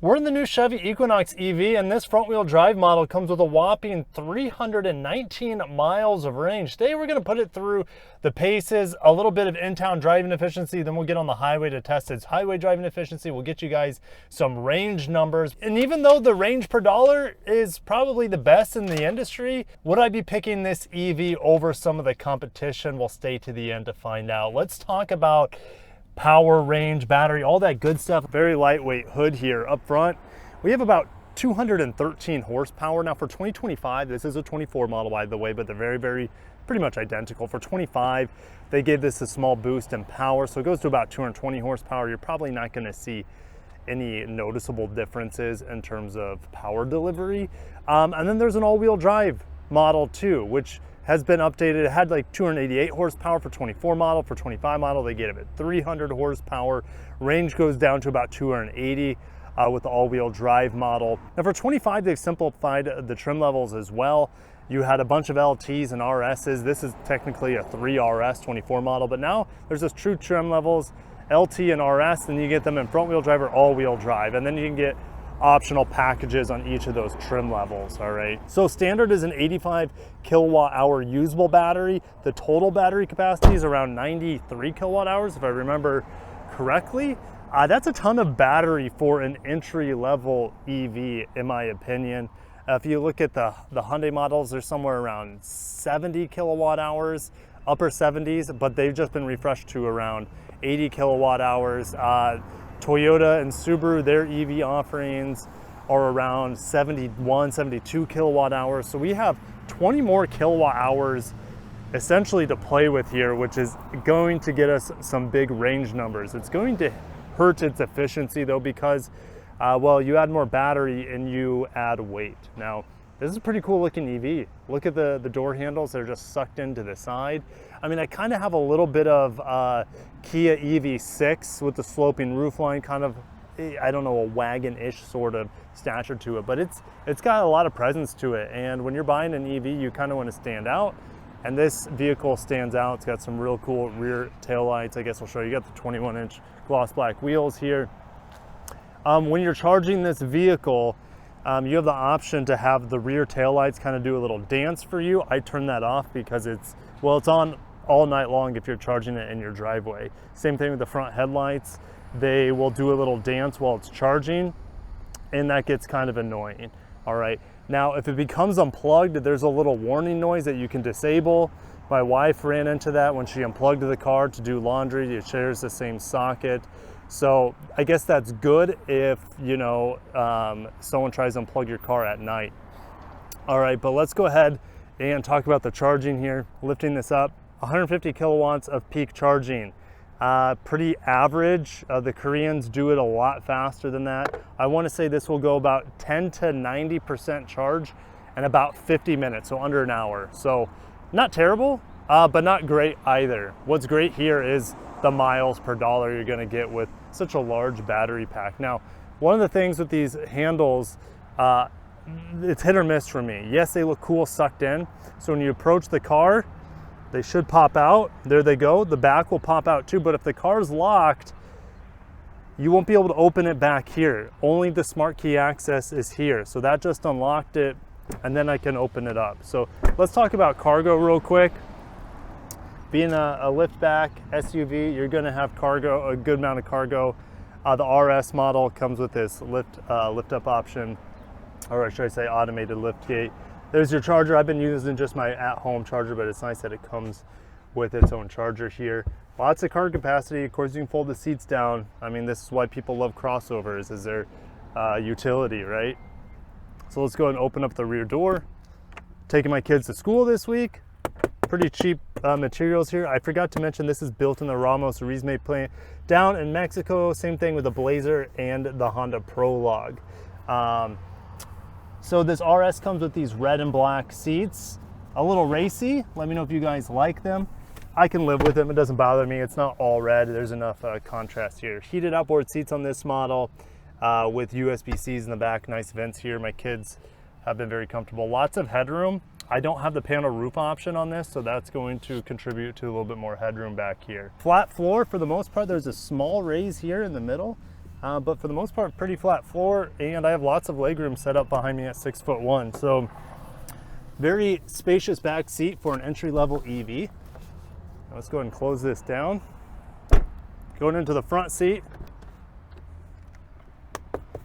We're in the new Chevy Equinox EV, and this front-wheel drive model comes with a whopping 319 miles of range. Today we're going to put it through the paces, a little bit of in-town driving efficiency, then we'll get on the highway to test its highway driving efficiency. We'll get you guys some range numbers. And even though the range per dollar is probably the best in the industry, would I be picking this EV over some of the competition? We'll stay to the end to find out. Let's talk about power, range, battery, all that good stuff. Very lightweight hood here up front. We have about 213 horsepower. Now for 2025, this is a 24 model by the way, but they're very pretty much identical. For 25, they gave this a small boost in power, so it goes to about 220 horsepower. You're probably not going to see any noticeable differences in terms of power delivery. And then there's an all-wheel drive model too, which has been updated. It had like 288 horsepower for 24 model. For 25 model, they gave it 300 horsepower. Range goes down to about 280 with the all-wheel drive model. Now for 25, they've simplified the trim levels as well. You had a bunch of LTs and RSs. This is technically a 3RS 24 model, but now there's this true trim levels, LT and RS, and you get them in front-wheel drive or all-wheel drive, and then you can get optional packages on each of those trim levels. All right, so standard is an 85 kilowatt hour usable battery. The total battery capacity is around 93 kilowatt hours if I remember correctly. That's a ton of battery for an entry level EV in my opinion. If you look at the Hyundai models, they're somewhere around 70 kilowatt hours, upper 70s, but they've just been refreshed to around 80 kilowatt hours. Toyota and Subaru, their EV offerings are around 71, 72 kilowatt hours. So we have 20 more kilowatt hours essentially to play with here, which is going to get us some big range numbers. It's going to hurt its efficiency though, because well, you add more battery and you add weight. Now, this is a pretty cool looking EV. Look at the door handles, they're just sucked into the side. I mean, I kind of have a little bit of Kia EV6 with the sloping roofline, kind of, I don't know, a wagon-ish sort of stature to it, but it's got a lot of presence to it. And when you're buying an EV, you kind of want to stand out. And this vehicle stands out. It's got some real cool rear taillights. I guess I'll show you. You got the 21-inch gloss black wheels here. When you're charging this vehicle, you have the option to have the rear taillights kind of do a little dance for you. I turn that off because it's on all night long if you're charging it in your driveway. Same thing with the front headlights. They will do a little dance while it's charging, and that gets kind of annoying. All right, now if it becomes unplugged, there's a little warning noise that you can disable. My wife ran into that when she unplugged the car to do laundry. It shares the same socket. So I guess that's good if, you know, someone tries to unplug your car at night. All right, but let's go ahead and talk about the charging here. Lifting this up, 150 kilowatts of peak charging. Pretty average. The Koreans do it a lot faster than that. I want to say this will go about 10 to 90% charge in about 50 minutes, so under an hour. So not terrible, but not great either. What's great here is the miles per dollar you're going to get with such a large battery pack. Now, one of the things with these handles, it's hit or miss for me. Yes, they look cool sucked in. So when you approach the car, they should pop out. There they go. The back will pop out too, but if the car is locked, you won't be able to open it back here. Only the smart key access is here. So that just unlocked it, and then I can open it up. So let's talk about cargo real quick. Being a liftback SUV, you're gonna have cargo, a good amount of cargo. The RS model comes with this lift up option, or should I say automated lift gate. There's your charger. I've been using just my at-home charger, but it's nice that it comes with its own charger here. Lots of cargo capacity. Of course, you can fold the seats down. I mean, this is why people love crossovers, is their utility, right? So let's go and open up the rear door. Taking my kids to school this week. Pretty cheap materials here. I forgot to mention this is built in the Ramos Arizme plant down in Mexico. Same thing with the Blazer and the Honda Prologue. So this RS comes with these red and black seats. A little racy. Let me know if you guys like them. I can live with them. It doesn't bother me. It's not all red. There's enough contrast here. Heated outboard seats on this model with USB-Cs in the back. Nice vents here. My kids have been very comfortable. Lots of headroom. I don't have the panel roof option on this, so that's going to contribute to a little bit more headroom back here. Flat floor for the most part. There's a small raise here in the middle, but for the most part, pretty flat floor, and I have lots of legroom set up behind me at 6'1". So very spacious back seat for an entry-level EV. Now let's go ahead and close this down. Going into the front seat.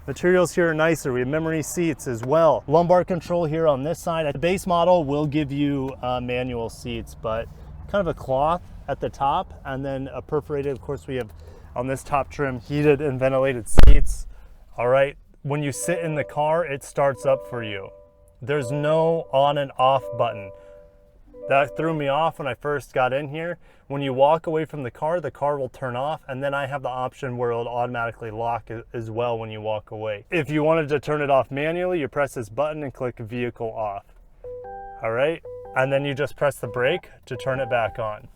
Materials here are nicer. We have memory seats as well. Lumbar control here on this side. The base model will give you manual seats, but kind of a cloth at the top, and then a perforated. Of course, we have on this top trim heated and ventilated seats. All right, when you sit in the car, it starts up for you. There's no on and off button. That threw me off when I first got in here. When you walk away from the car will turn off, and then I have the option where it'll automatically lock as well when you walk away. If you wanted to turn it off manually, you press this button and click vehicle off. All right, and then you just press the brake to turn it back on.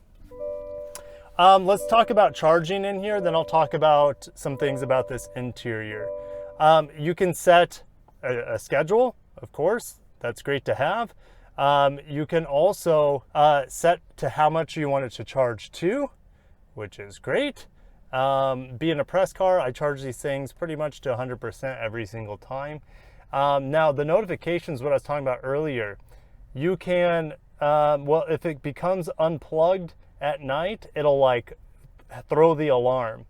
Let's talk about charging in here, then I'll talk about some things about this interior. You can set a schedule, of course, that's great to have. You can also set to how much you want it to charge to, which is great. Being a press car, I charge these things pretty much to 100% every single time. Now, the notifications, what I was talking about earlier, you can, well, if it becomes unplugged at night, it'll like throw the alarm.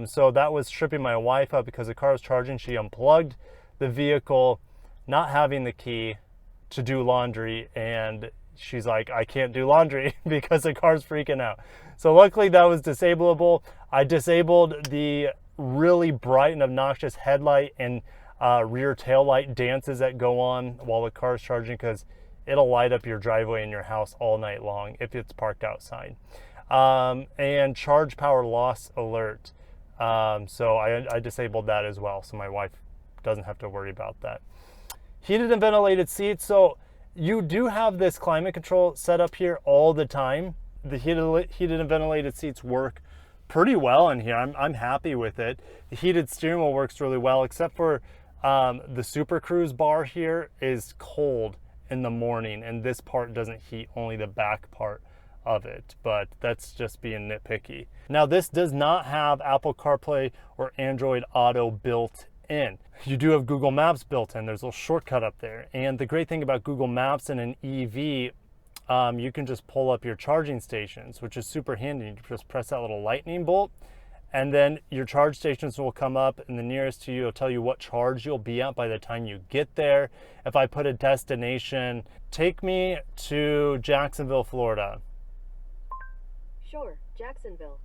So that was tripping my wife up because the car was charging. She unplugged the vehicle, not having the key to do laundry, and she's like, I can't do laundry because the car's freaking out. So luckily that was disableable. I disabled the really bright and obnoxious headlight and rear tail light dances that go on while the car's charging, because it'll light up your driveway in your house all night long if it's parked outside. And charge power loss alert. So I disabled that as well, so my wife doesn't have to worry about that. Heated and ventilated seats. So you do have this climate control set up here all the time. The heated and ventilated seats work pretty well in here. I'm happy with it. The heated steering wheel works really well, except for the Super Cruise bar here is cold in the morning, and this part doesn't heat, only the back part of it, but that's just being nitpicky. Now, this does not have Apple CarPlay or Android Auto built in. You do have Google Maps built in. There's a little shortcut up there. And the great thing about Google Maps in an EV, you can just pull up your charging stations, which is super handy. You just press that little lightning bolt, and then your charge stations will come up, and the nearest to you will tell you what charge you'll be at by the time you get there. If I put a destination, take me to Jacksonville, Florida. Sure, Jacksonville.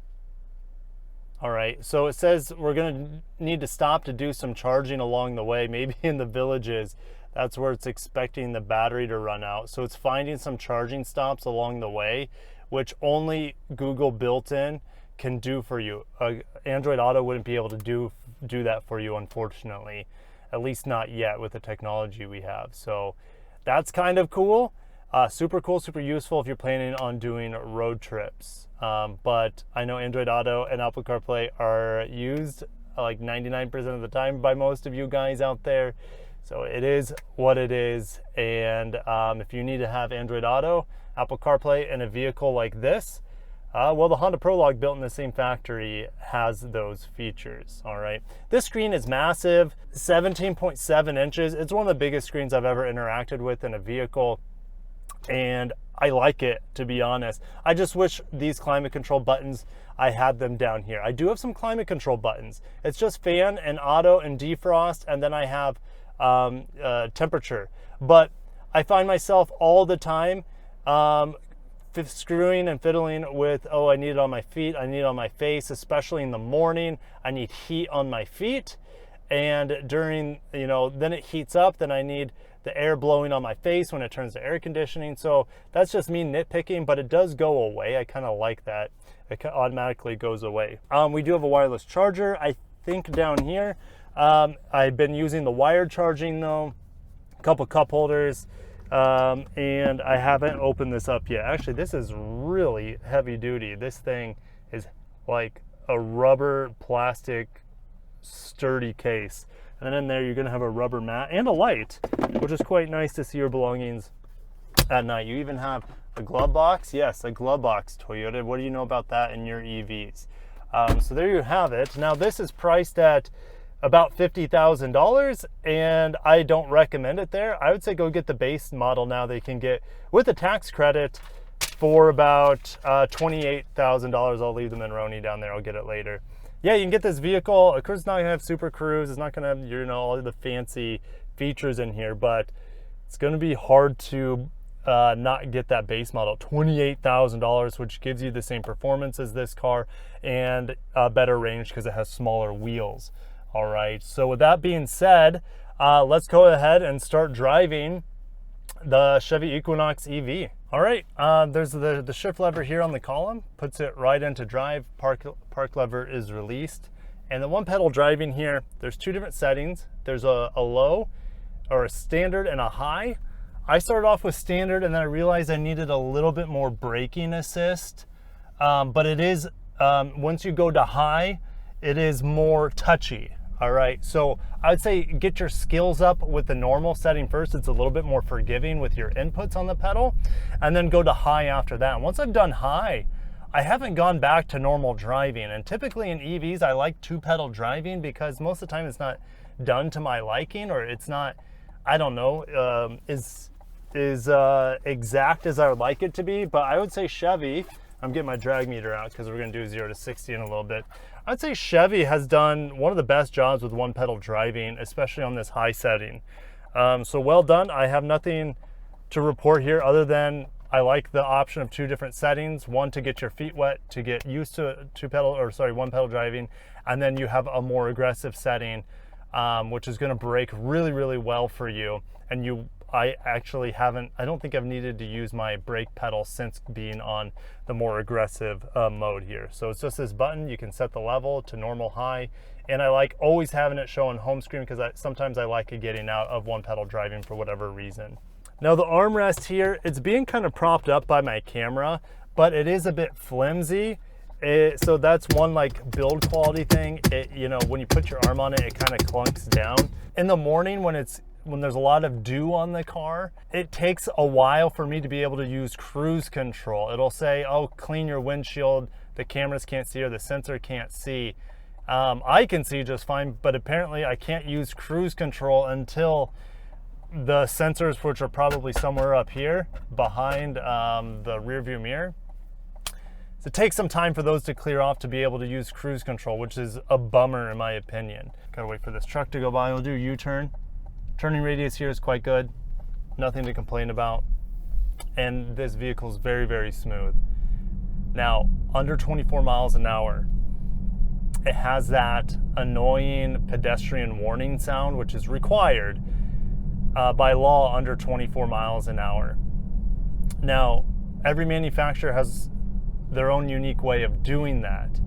All right, so it says we're gonna need to stop to do some charging along the way, maybe in the villages. That's where it's expecting the battery to run out. So it's finding some charging stops along the way, which only Google built-in can do for you. Android Auto wouldn't be able to do that for you, unfortunately, at least not yet with the technology we have. So that's kind of cool. Super cool, super useful if you're planning on doing road trips. But I know Android Auto and Apple CarPlay are used like 99% of the time by most of you guys out there. So it is what it is. And if you need to have Android Auto, Apple CarPlay in a vehicle like this, well, the Honda Prologue built in the same factory has those features. All right. This screen is massive, 17.7 inches. It's one of the biggest screens I've ever interacted with in a vehicle, and I like it, to be honest. I just wish these climate control buttons, I had them down here. I do have some climate control buttons. It's just fan and auto and defrost, and then I have temperature. But I find myself all the time screwing and fiddling with, oh, I need it on my feet, I need it on my face, especially in the morning. I need heat on my feet. And during, then it heats up, then I need the air blowing on my face when it turns to air conditioning. So that's just me nitpicking, but it does go away. I kind of like that. It automatically goes away. We do have a wireless charger, I think, down here. I've been using the wired charging though, a couple cup holders, and I haven't opened this up yet. Actually, this is really heavy duty. This thing is like a rubber plastic sturdy case. And then in there, you're gonna have a rubber mat and a light, which is quite nice to see your belongings at night. You even have a glove box. Yes, a glove box, Toyota. What do you know about that in your EVs? So there you have it. Now this is priced at about $50,000, and I don't recommend it there. I would say go get the base model now that you can get with a tax credit for about $28,000. I'll leave the Monroney down there. I'll get it later. Yeah, you can get this vehicle. Of course, it's not gonna have Super Cruise. It's not gonna have, you know, all the fancy features in here, but it's gonna be hard to not get that base model. $28,000, which gives you the same performance as this car and better range because it has smaller wheels. All right, so with that being said, let's go ahead and start driving the Chevy Equinox EV. All right, there's the shift lever here on the column, puts it right into drive. Park lever is released. And the one pedal driving here, there's two different settings. There's a low or a standard and a high. I started off with standard and then I realized I needed a little bit more braking assist. But it is, once you go to high, it is more touchy. All right, so I'd say get your skills up with the normal setting first. It's a little bit more forgiving with your inputs on the pedal, and then go to high after that. And once I've done high, I haven't gone back to normal driving. And typically in EVs, I like two pedal driving because most of the time it's not done to my liking, or it's not, I don't know, is exact as I would like it to be. But I would say Chevy, I'm getting my drag meter out because we're gonna do 0 to 60 in a little bit. I'd say Chevy has done one of the best jobs with one pedal driving, especially on this high setting. So well done. I have nothing to report here other than I like the option of two different settings. One to get your feet wet, to get used to one pedal driving, and then you have a more aggressive setting, which is gonna brake really, really well for you. And I don't think I've needed to use my brake pedal since being on the more aggressive mode here. So it's just this button. You can set the level to normal, high, and I like always having it show on home screen because sometimes I like getting out of one pedal driving for whatever reason. Now the armrest here, it's being kind of propped up by my camera, but it is a bit flimsy. So that's one like build quality thing. You know, when you put your arm on it, it kind of clunks down. In the morning when there's a lot of dew on the car, it takes a while for me to be able to use cruise control. It'll say, oh, clean your windshield. The cameras can't see or the sensor can't see. I can see just fine, but apparently I can't use cruise control until the sensors, which are probably somewhere up here behind the rear view mirror. So it takes some time for those to clear off to be able to use cruise control, which is a bummer in my opinion. Gotta wait for this truck to go by. We'll do U-turn. Turning radius here is quite good, nothing to complain about, and this vehicle is very, very smooth. Now, under 24 miles an hour, it has that annoying pedestrian warning sound, which is required by law under 24 miles an hour. Now, every manufacturer has their own unique way of doing that,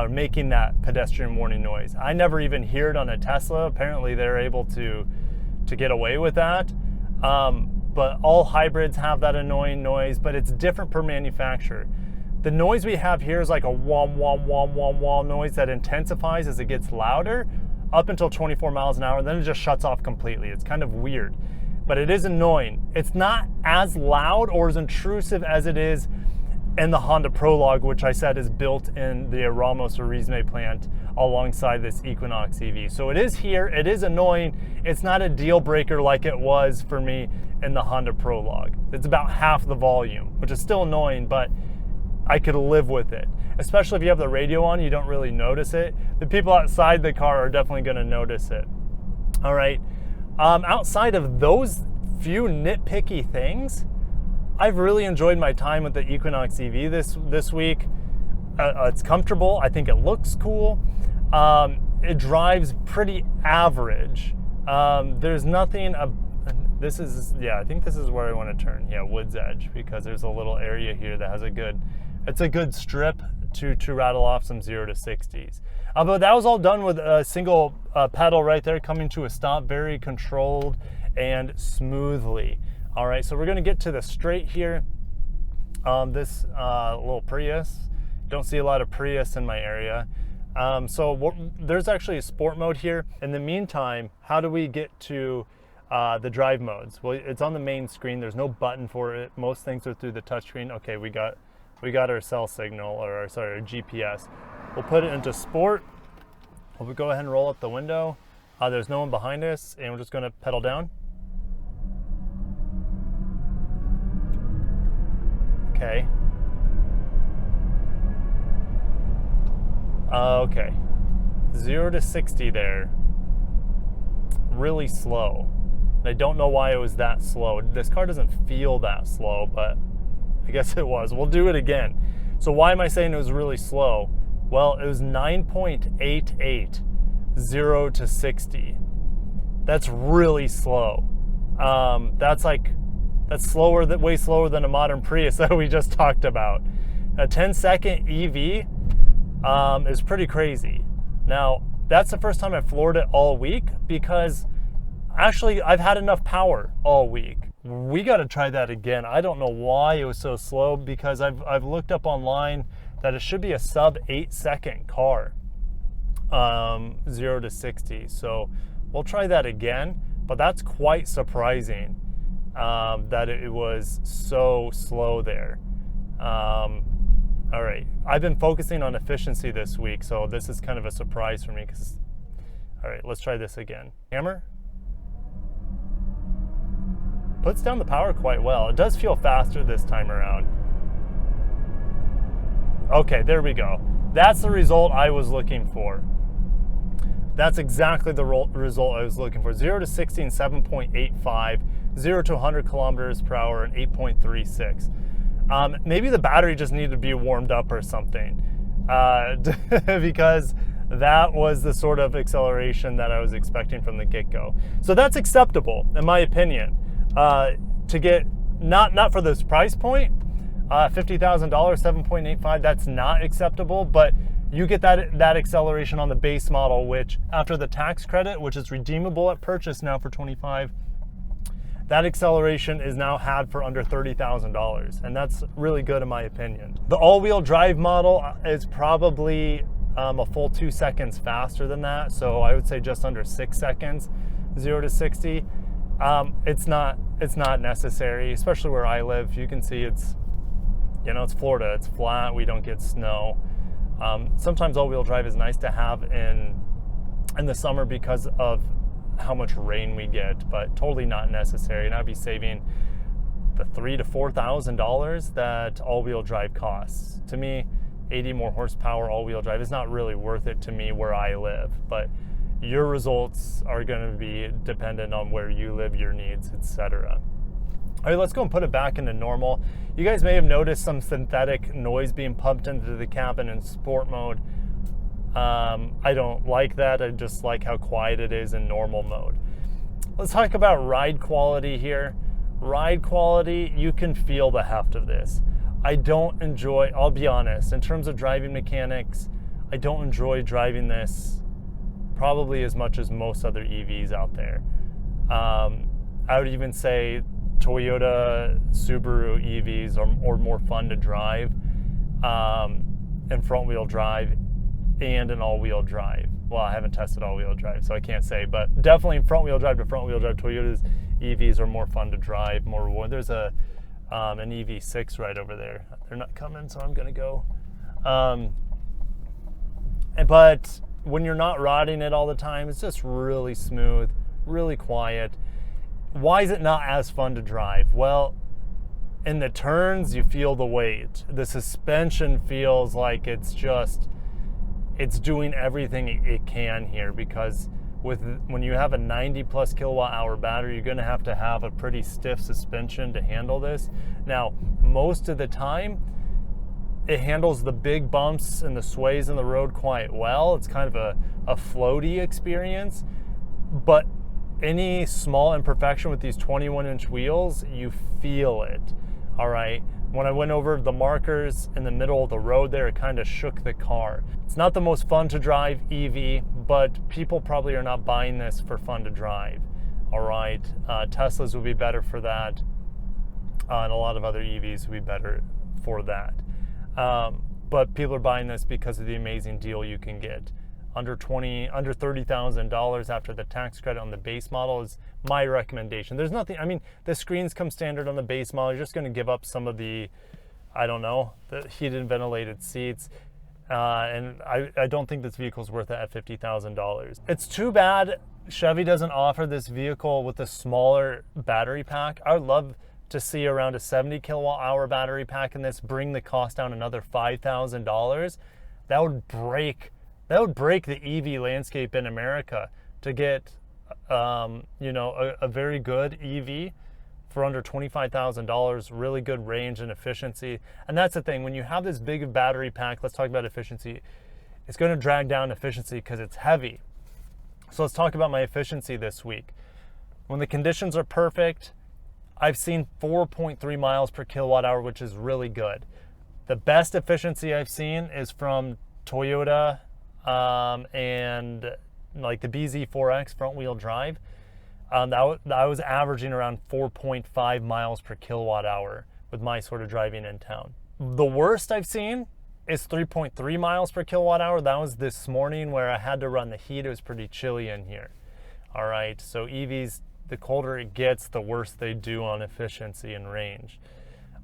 making that pedestrian warning noise. I never even hear it on a Tesla. Apparently, they're able to get away with that. But all hybrids have that annoying noise, but it's different per manufacturer. The noise we have here is like a wom, wom, wom, wom, wom noise that intensifies as it gets louder up until 24 miles an hour, then it just shuts off completely. It's kind of weird, but it is annoying. It's not as loud or as intrusive as it is in the Honda Prologue, which I said is built in the Ramos Orizme plant alongside this Equinox EV. So it is here, it is annoying. It's not a deal breaker like it was for me in the Honda Prologue. It's about half the volume, which is still annoying, but I could live with it. Especially if you have the radio on, you don't really notice it. The people outside the car are definitely gonna notice it. All right, outside of those few nitpicky things, I've really enjoyed my time with the Equinox EV this week. It's comfortable. I think it looks cool. It drives pretty average. There's nothing. I think this is where I want to turn. Yeah, Woods Edge, because there's a little area here that has it's a good strip to rattle off some 0 to 60s. But that was all done with a single pedal right there, coming to a stop, very controlled and smoothly. All right, so we're gonna get to the straight here on this little Prius. Don't see a lot of Prius in my area. There's actually a sport mode here. In the meantime, how do we get to the drive modes? Well, it's on the main screen. There's no button for it. Most things are through the touchscreen. Okay, we got our cell signal, or sorry, our GPS. We'll put it into sport. We'll go ahead and roll up the window. There's no one behind us, and we're just gonna pedal down. Okay. Okay. 0 to 60 there. Really slow. And I don't know why it was that slow. This car doesn't feel that slow, but I guess it was. We'll do it again. So why am I saying it was really slow? Well, it was 9.88, 0 to 60. That's really slow. That's slower, way slower than a modern Prius that we just talked about. A 10-second EV is pretty crazy. Now, that's the first time I've floored it all week because actually I've had enough power all week. We got to try that again. I don't know why it was so slow because I've looked up online that it should be a sub 8-second car, 0 to 60. So we'll try that again, but that's quite surprising that it was so slow there. All right, I've been focusing on efficiency this week, so this is kind of a surprise for me. All right, let's try this again. Hammer. Puts down the power quite well. It does feel faster this time around. Okay, there we go. That's the result I was looking for. That's exactly the result I was looking for. 0 to 60 in 7.85, 0 to 100 kilometers per hour in 8.36. Maybe the battery just needed to be warmed up or something, because that was the sort of acceleration that I was expecting from the get-go. So that's acceptable, in my opinion. To get, not for this price point, $50,000, 7.85, that's not acceptable, but you get that acceleration on the base model, which after the tax credit, which is redeemable at purchase now for $25,000, that acceleration is now had for under $30,000, and that's really good in my opinion. The all-wheel drive model is probably a full 2 seconds faster than that, so I would say just under 6 seconds, 0 to 60. It's not necessary, especially where I live. You can see it's Florida, it's flat, we don't get snow. Sometimes all-wheel drive is nice to have in the summer because of how much rain we get, but totally not necessary. And I'd be saving the $3,000 to $4,000 that all-wheel drive costs. To me, 80 more horsepower all-wheel drive is not really worth it to me where I live, but your results are going to be dependent on where you live, your needs, etc. All right, let's go and put it back into normal. You guys may have noticed some synthetic noise being pumped into the cabin in sport mode. I don't like that. I just like how quiet it is in normal mode. Let's talk about ride quality here. Ride quality, you can feel the heft of this. I don't enjoy, I'll be honest, in terms of driving mechanics, I don't enjoy driving this probably as much as most other EVs out there. I would even say Toyota, Subaru EVs are more fun to drive in front-wheel drive and in all-wheel drive. Well, I haven't tested all-wheel drive, so I can't say, but definitely in front-wheel drive to front-wheel drive, Toyota's EVs are more fun to drive, more reward. There's an EV6 right over there. They're not coming, so I'm gonna go. But when you're not riding it all the time, it's just really smooth, really quiet. Why is it not as fun to drive? Well, in the turns, you feel the weight. The suspension feels like it's doing everything it can here, because when you have a 90 plus kilowatt hour battery, you're gonna have to have a pretty stiff suspension to handle this. Now, most of the time, it handles the big bumps and the sways in the road quite well. It's kind of a floaty experience, but any small imperfection with these 21-inch wheels, you feel it, all right? When I went over the markers in the middle of the road there, it kind of shook the car. It's not the most fun to drive EV, but people probably are not buying this for fun to drive, all right? Teslas would be better for that, and a lot of other EVs would be better for that. But people are buying this because of the amazing deal you can get. Under $30,000 after the tax credit on the base model is my recommendation. There's nothing, I mean, the screens come standard on the base model. You're just going to give up some of the, I don't know, the heated and ventilated seats. And I don't think this vehicle is worth it at $50,000. It's too bad Chevy doesn't offer this vehicle with a smaller battery pack. I would love to see around a 70 kilowatt hour battery pack in this, bring the cost down another $5,000. That would break the EV landscape in America to get you know, a very good EV for under $25,000, really good range and efficiency. And that's the thing, when you have this big battery pack, let's talk about efficiency, it's going to drag down efficiency because it's heavy. So let's talk about my efficiency this week. When the conditions are perfect, I've seen 4.3 miles per kilowatt hour, which is really good. The best efficiency I've seen is from Toyota and like the BZ4X front wheel drive. I was averaging around 4.5 miles per kilowatt hour with my sort of driving in town. The worst I've seen is 3.3 miles per kilowatt hour. That was this morning where I had to run the heat. It was pretty chilly in here. All right, so EVs, the colder it gets, the worse they do on efficiency and range.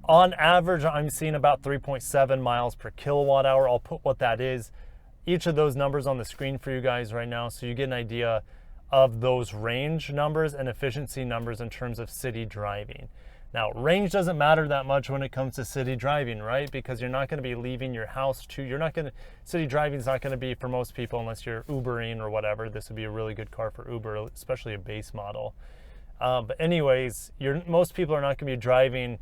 On average, I'm seeing about 3.7 miles per kilowatt hour. I'll put what that is, each of those numbers on the screen for you guys right now, so you get an idea of those range numbers and efficiency numbers in terms of city driving. Now, range doesn't matter that much when it comes to city driving, right? Because you're not going to be leaving your house city driving is not going to be for most people unless you're Ubering or whatever. This would be a really good car for Uber, especially a base model. But anyways, most people are not going to be driving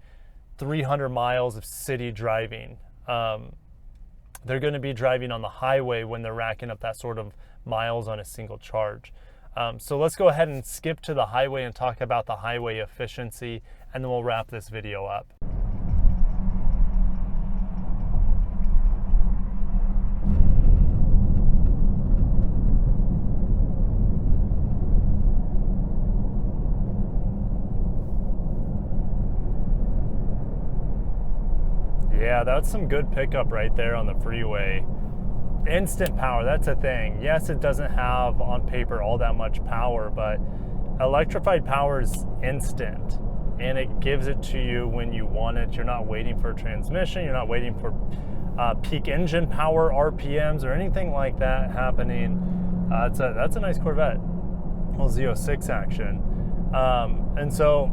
300 miles of city driving. They're going to be driving on the highway when they're racking up that sort of miles on a single charge. So let's go ahead and skip to the highway and talk about the highway efficiency, and then we'll wrap this video up. Yeah, that's some good pickup right there on the freeway. Instant power, that's a thing. Yes, it doesn't have on paper all that much power, but electrified power is instant and it gives it to you when you want it. You're not waiting for a transmission, you're not waiting for peak engine power, RPMs, or anything like that happening. That's a nice Corvette, little Z06 action. And so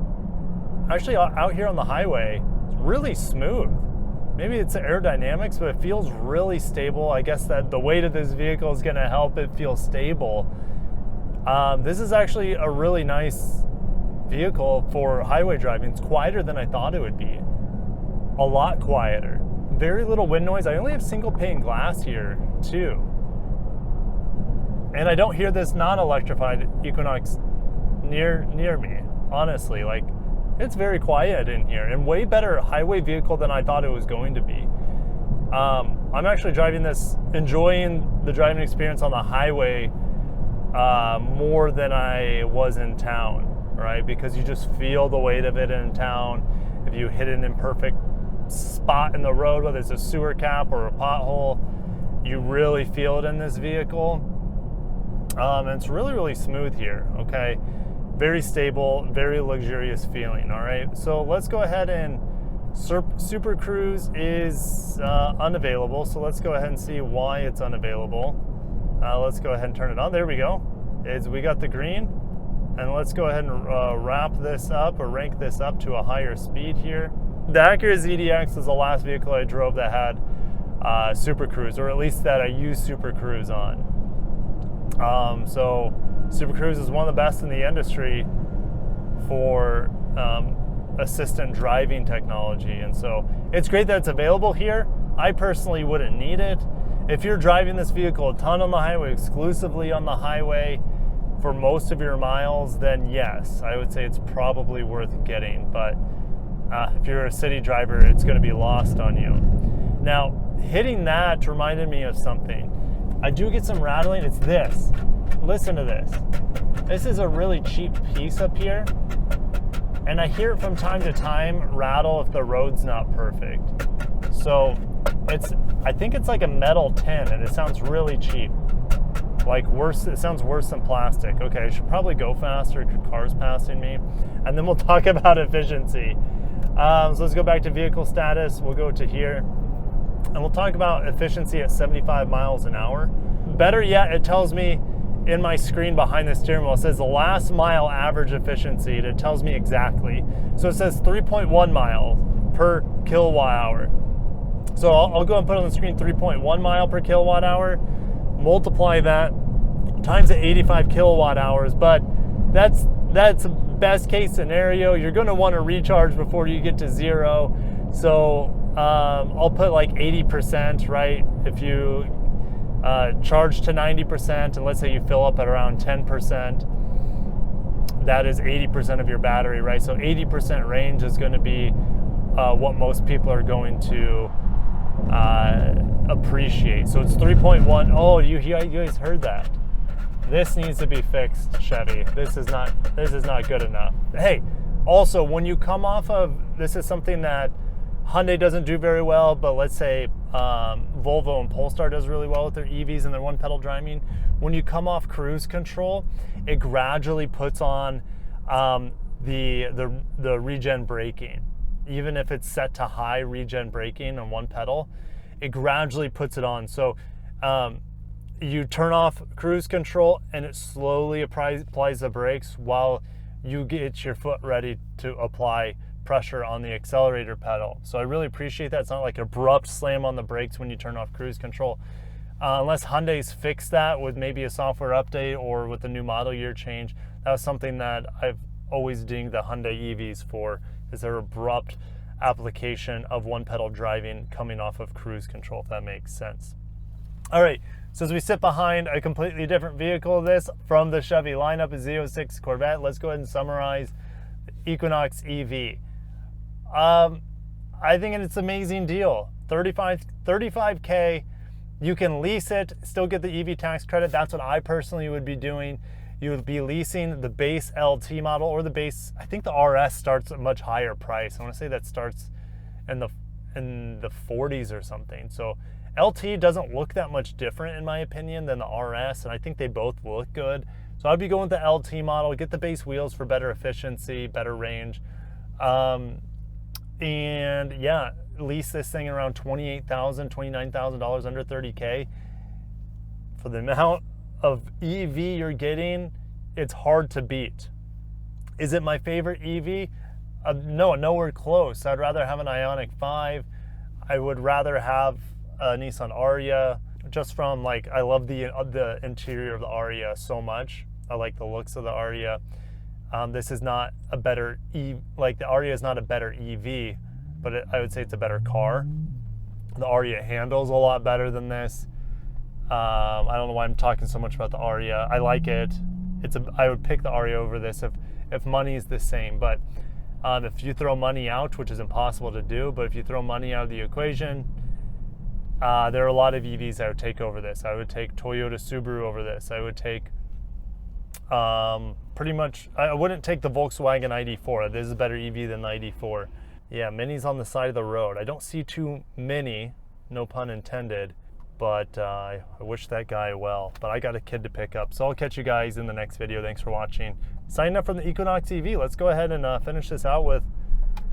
actually out here on the highway, it's really smooth. Maybe it's the aerodynamics, but it feels really stable. I guess that the weight of this vehicle is going to help it feel stable. This is actually a really nice vehicle for highway driving. It's quieter than I thought it would be. A lot quieter. Very little wind noise. I only have single pane glass here too. And I don't hear this non-electrified Equinox near me, honestly. Like, it's very quiet in here and way better highway vehicle than I thought it was going to be. I'm actually driving this, enjoying the driving experience on the highway more than I was in town, right? Because you just feel the weight of it in town. If you hit an imperfect spot in the road, whether it's a sewer cap or a pothole, you really feel it in this vehicle. And it's really, really smooth here, okay? Very stable, very luxurious feeling, all right? So let's go ahead and Super Cruise is unavailable, so let's go ahead and see why it's unavailable. Let's go ahead and turn it on. There we go. We got the green, and let's go ahead and wrap this up or rank this up to a higher speed here. The Acura ZDX was the last vehicle I drove that had Super Cruise, or at least that I used Super Cruise on. So Super Cruise is one of the best in the industry for assistant driving technology, and so it's great that it's available here. I personally wouldn't need it. If you're driving this vehicle a ton on the highway, exclusively on the highway for most of your miles, then yes, I would say it's probably worth getting. But if you're a city driver, it's going to be lost on you. Now, hitting that reminded me of something. I do get some rattling. It's this. Listen to this. This is a really cheap piece up here, and I hear it from time to time rattle if the road's not perfect. So I think it's like a metal tin, and it sounds really cheap. Like worse, it sounds worse than plastic. Okay, I should probably go faster. Cars passing me, and then we'll talk about efficiency. So let's go back to vehicle status. We'll go to here. And we'll talk about efficiency at 75 miles an hour. Better yet, it tells me in my screen behind the steering wheel, it says the last mile average efficiency, and it tells me exactly. So it says 3.1 miles per kilowatt hour. So I'll go and put on the screen 3.1 mile per kilowatt hour, multiply that times the 85 kilowatt hours, but that's best case scenario. You're going to want to recharge before you get to zero. So I'll put like 80%, right? If you charge to 90%, and let's say you fill up at around 10%, that is 80% of your battery, right? So 80% range is going to be what most people are going to appreciate. So it's 3.1. Oh, you guys heard that? This needs to be fixed, Chevy. This is not good enough. Hey, also when you come off of, this is something that Hyundai doesn't do very well, but let's say Volvo and Polestar does really well with their EVs and their one pedal driving. When you come off cruise control, it gradually puts on the regen braking. Even if it's set to high regen braking on one pedal, it gradually puts it on. So you turn off cruise control and it slowly applies the brakes while you get your foot ready to apply pressure on the accelerator pedal. So I really appreciate that. It's not like an abrupt slam on the brakes when you turn off cruise control. Unless Hyundai's fixed that with maybe a software update or with the new model year change. That was something that I've always dinged the Hyundai EVs for, is their abrupt application of one pedal driving coming off of cruise control, if that makes sense. All right, so as we sit behind a completely different vehicle, this from the Chevy lineup is the 06 Corvette. Let's go ahead and summarize the Equinox EV. I think it's an amazing deal. $35K, you can lease it, still get the EV tax credit. That's what I personally would be doing. You would be leasing the base LT model or the base, I think the RS starts at a much higher price. I want to say that starts in the 40s or something. So LT doesn't look that much different in my opinion than the RS, and I think they both look good. So I'd be going with the LT model, get the base wheels for better efficiency, better range. And yeah, lease this thing around $28,000, $29,000, under $30K. For the amount of EV you're getting, it's hard to beat. Is it my favorite EV? No, nowhere close. I'd rather have an Ioniq 5. I would rather have a Nissan Ariya, just from like, I love the interior of the Ariya so much. I like the looks of the Ariya. This is not a better like the Ariya is not a better EV, but I would say it's a better car. The Ariya handles a lot better than this. I don't know why I'm talking so much about the Ariya. I like it. I would pick the Ariya over this if money is the same. But if you throw money out, which is impossible to do, but if you throw money out of the equation, there are a lot of EVs that would take over this. I would take Toyota Subaru over this. I would take pretty much, I wouldn't take the Volkswagen ID4. This is a better EV than the ID4. Yeah, Mini's on the side of the road. I don't see too many, no pun intended, but I wish that guy well. But I got a kid to pick up. So I'll catch you guys in the next video. Thanks for watching. Signing up for the Equinox EV. Let's go ahead and finish this out with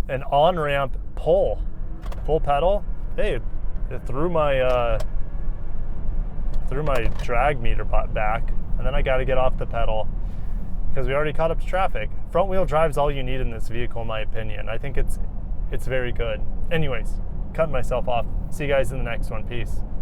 an on-ramp pull. Full pedal. Hey, it threw my drag meter back, and then I got to get off the pedal because we already caught up to traffic. Front wheel drive is all you need in this vehicle, in my opinion. I think it's very good. Anyways, cutting myself off. See you guys in the next one. Peace.